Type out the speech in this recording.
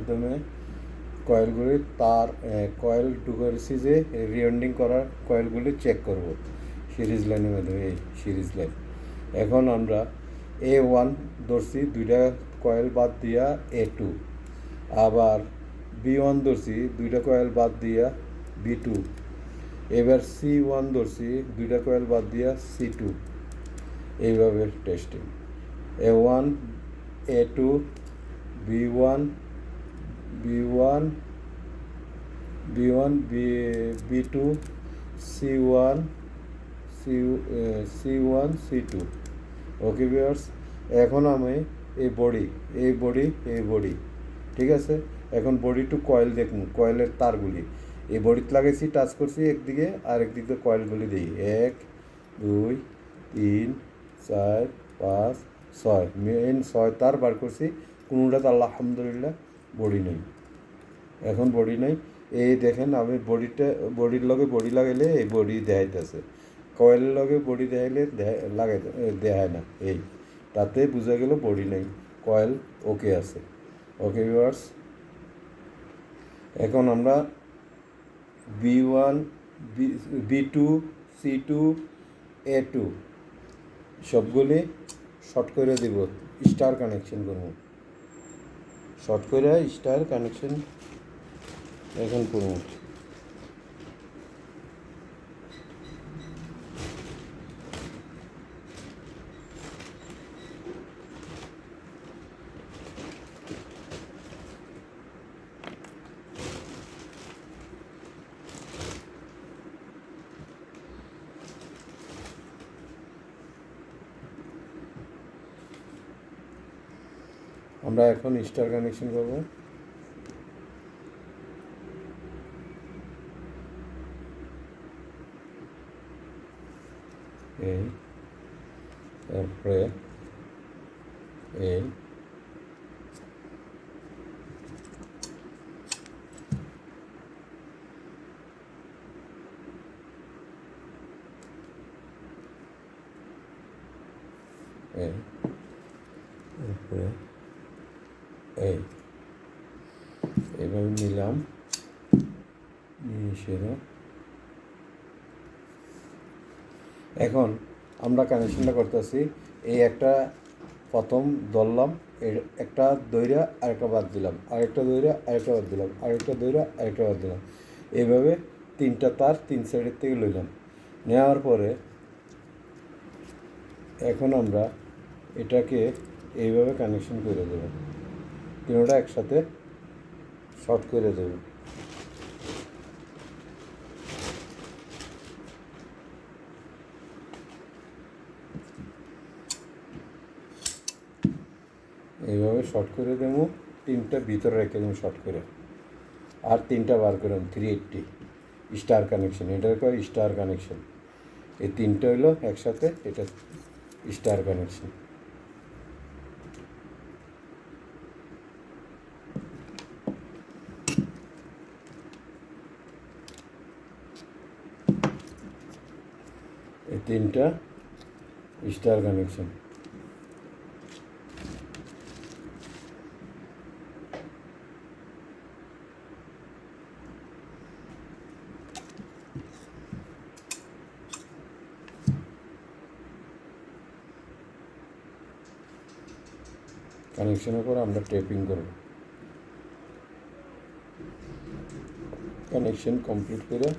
মাধ্যমে কয়েলগুলি তার কয়েল ঢুকেছি যে রিওয়াইন্ডিং করার কয়েলগুলি চেক করব সিরিজ লাইনের মাধ্যমে। এই সিরিজ লাইন এখন আমরা A1 ধরছি, দুইটা কয়েল বাদ দিয়া A2, আবার B1 ধরছি, দুইটা কয়েল বাদ দিয়া B2, এবার C1 ধরছি, দুইটা কয়েল বাদ দিয়া C2। এইভাবে testing A1 A2 B1 B1 B1 B2 C1 C1 C2। Okay viewers, এখন আমি এই বডি ঠিক আছে। এখন বডি টু কয়েল দেখুন, কয়েলের তারগুলি এই বডিতে লাগাইছি, টাচ করছি একদিকে, আর একদিকে কয়েলগুলি দিই 1 2 3 4 5 6, মেন 6 তার বার করছি। কোনোটাতে আলহামদুলিল্লাহ বডি নেই, এখন বডি নেই। এই দেখেন আমি বডির লগে বডি লাগাইলে এই বডি দেখাইতেছে, কয়েলের লগে বডি দেখাইলে দেখায় না। এই তাতে বোঝা গেল বডি নেই, কয়েল ওকে আছে। ওকে ভিউয়ার্স, এখন আমরা B1 B2 C2 A2 সবগুলি শর্ট করে দেব, স্টার কানেকশন করব। শর্ট করে স্টার কানেকশন এখন করব। আমরা এখন স্টার কানেকশন করব। এই তারপরে এই তারপরে এইভাবে নিলাম, এখন আমরা কানেকশনটা করতেছি। এই একটা প্রথম ধরলাম, একটা দইরা আরেকটা বাদ দিলাম, আরেকটা দইরা আরেকটা বাদ দিলাম, আরেকটা দইরা আরেকটা বাদ দিলাম। এইভাবে 3টা তার 3 সাইডের থেকে লইলাম। নেওয়ার পরে এখন আমরা এটাকে এইভাবে কানেকশন করে দেব, তিনটা একসাথে শর্ট করে দেব। এইভাবে শর্ট করে দেবো, 3টা ভিতরে রেখে দেবো শর্ট করে, আর 3টা বার করে 380 স্টার কানেকশন। এটার কয় স্টার কানেকশন। এই 3টা হইলো একসাথে, এটা স্টার কানেকশন। এই 3টা স্টার কানেকশন। কানেকশনের পর আমরা টেপিং করব। কানেকশন কমপ্লিট করে